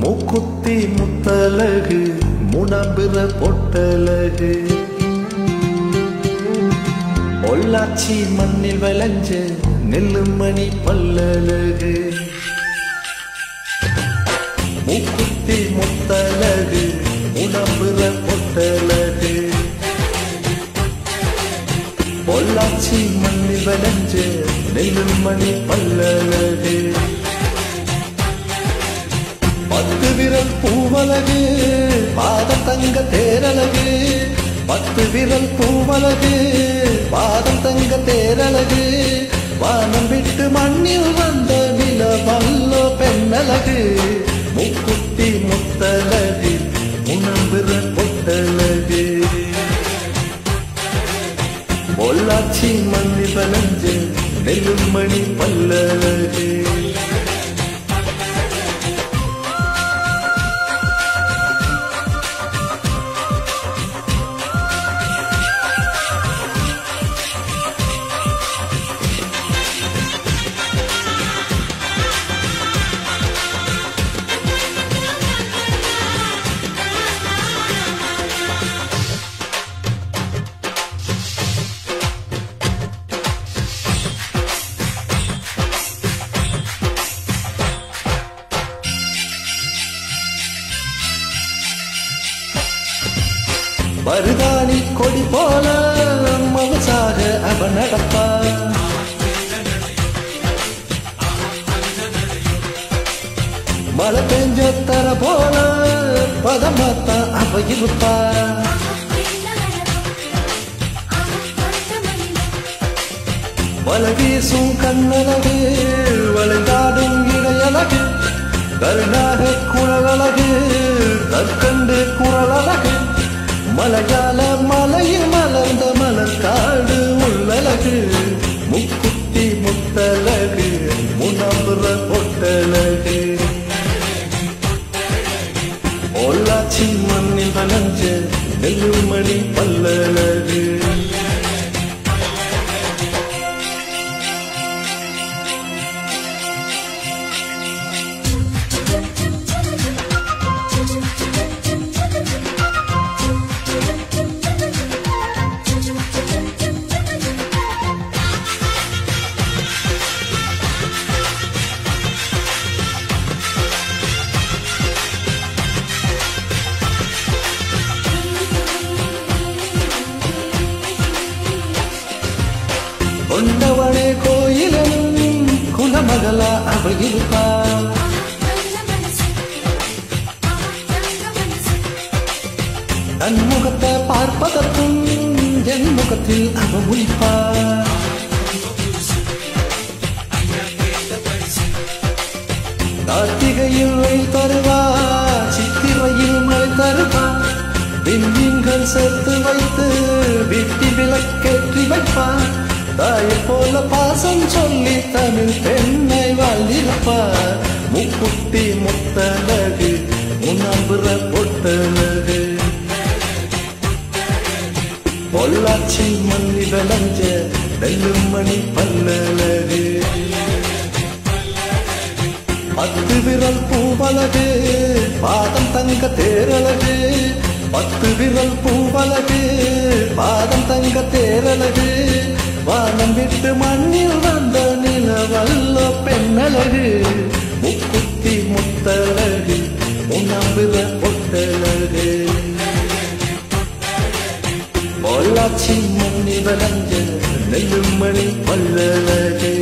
மூக்குத்தி முத்தழகு முனபிற பொட்டழகு பொள்ளாச்சி மண்ணில் விளைஞ்ச நெல்லுமணி பல்லழகு மூக்குத்தி முத்தழகு முனபிற பொட்டழகு பொள்ளாச்சி மண்ணில் விளைஞ்ச நெல்லுமணி பல்லழகு பத்து விரல் பூவழகு பாதம் தங்க தேரழகு பத்து விரல் பூவழகு பாதம் தங்க தேரழகு வானம் விட்டு மண்ணில் வந்த நிலவல்லோ பெண்ணழகு மூக்குத்தி முத்தழகு முனபிற பொட்டழகு பொள்ளாச்சி மண்ணில் விளைஞ்ச நெல்லுமணி பல்லழகு மருதாணி கொடி போல மவசாக அவன் நடப்பா மழை பெஞ்ச தர போல பதம் பார்த்தா அவ இருப்பா வலை வீசும் கண்ணழகு வளைந்தாடும் இடையழகு கருணாக குழலழகு கற்கண்டு குரலழகு மலையாள மலையில் மலர்ந்த மலர்காடு உள்ளழகு முக்குத்தி முத்தழகு முனபிற பொட்டழகு பொள்ளாச்சி மண்ணில் விளைஞ்ச நெல்லுமணி பல்லழகு கொண்டவனே கோயிலும் குலமகளா அவ இருப்பா தன் முகத்தை பார்ப்பதற்கும் என் முகத்தில் அவ முழிப்பா கார்த்திகையில் வெயில் தருவா சித்திரையில் மழை தருவா விண்மீன்கள் சேர்த்து வைத்து வீட்டி விளக்கேற்றி வைப்பா தாயை போல பாசம் சொல்லி தமிழ் பெண்ணை வாழ்ந்திருப்பா முக்குத்தி முத்தழகு முனபிற பொட்டழகு பொள்ளாச்சி மண்ணில் விளைஞ்ச நெல்லுமணி பல்லழகு பத்து விரல் பூவழகு பாதம் தங்க தேரழகு பத்து விரல் பூவழகு பாதம் தங்க தேரழகு வானம் விட்டு மண்ணில் வந்த நிலவல்லோ பெண்ணழகு முக்குத்தி முத்தழகு முனபிற பொட்டழகு பொள்ளாச்சி மண்ணில் விளைஞ்ச நெல்லுமணி பல்லழகு